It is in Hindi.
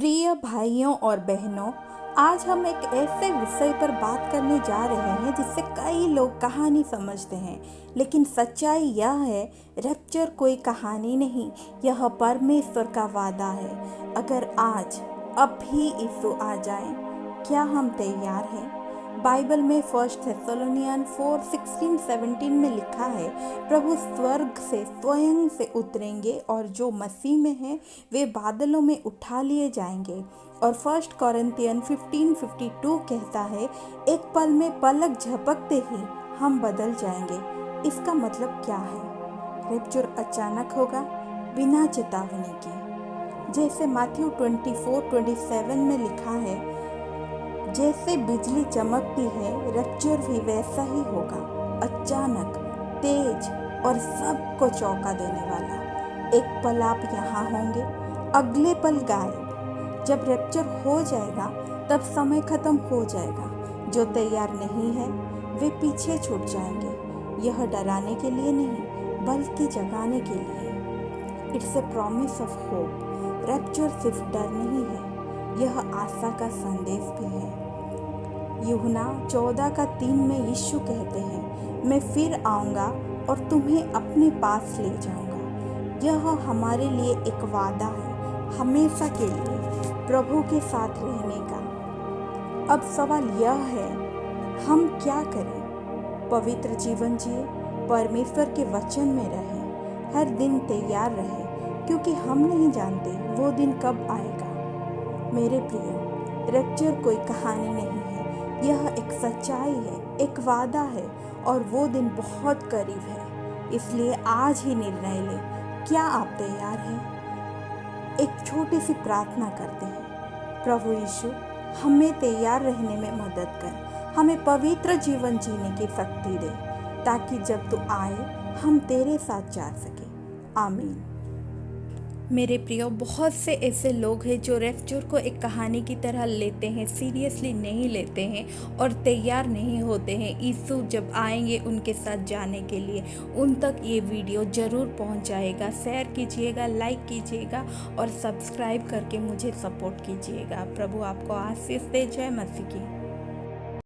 प्रिय भाइयों और बहनों, आज हम एक ऐसे विषय पर बात करने जा रहे हैं जिससे कई लोग कहानी समझते हैं, लेकिन सच्चाई यह है, रैप्चर कोई कहानी नहीं, यह परमेश्वर का वादा है। अगर आज अब भी यीशु आ जाए, क्या हम तैयार हैं? बाइबल में 1 थेसलोनियन 4:16-17 में लिखा है, प्रभु स्वर्ग से स्वयं से उतरेंगे और जो मसीह में हैं वे बादलों में उठा लिए जाएंगे। और 1 कोरिन्थियन 15:52 कहता है, एक पल में पलक झपकते ही हम बदल जाएंगे। इसका मतलब क्या है? रैप्चर अचानक होगा, बिना चेतावनी के। जैसे मैथ्यू 24:27 में लिखा है, जैसे बिजली चमकती है, रैप्चर भी वैसा ही होगा, अचानक, तेज और सबको चौंका देने वाला। एक पल आप यहाँ होंगे, अगले पल गायब। जब रैप्चर हो जाएगा तब समय खत्म हो जाएगा। जो तैयार नहीं है वे पीछे छूट जाएंगे। यह डराने के लिए नहीं, बल्कि जगाने के लिए। It's a promise of hope. Rapture सिर्फ डर नहीं है, यह आशा का संदेश भी है। यूहन्ना 14:3 में यीशु कहते हैं, मैं फिर आऊँगा और तुम्हें अपने पास ले जाऊँगा। यह हमारे लिए एक वादा है, हमेशा के लिए प्रभु के साथ रहने का। अब सवाल यह है, हम क्या करें? पवित्र जीवन जिए, परमेश्वर के वचन में रहें, हर दिन तैयार रहें, क्योंकि हम नहीं जानते वो दिन कब आएगा। मेरे प्रिय, रैप्चर कोई कहानी नहीं है, यह एक सच्चाई है, एक वादा है, और वो दिन बहुत करीब है। इसलिए आज ही निर्णय लें, क्या आप तैयार हैं? एक छोटी सी प्रार्थना करते हैं। प्रभु यीशु, हमें तैयार रहने में मदद कर, हमें पवित्र जीवन जीने की शक्ति दे, ताकि जब तू आए हम तेरे साथ जा सके। आमीन। मेरे प्रियो, बहुत से ऐसे लोग हैं जो रैप्चर को एक कहानी की तरह लेते हैं, सीरियसली नहीं लेते हैं और तैयार नहीं होते हैं यीशु जब आएंगे उनके साथ जाने के लिए। उन तक ये वीडियो ज़रूर पहुंच जाएगा। शेयर कीजिएगा, लाइक कीजिएगा और सब्सक्राइब करके मुझे सपोर्ट कीजिएगा। प्रभु आपको आशीष दे। जय मसीह की।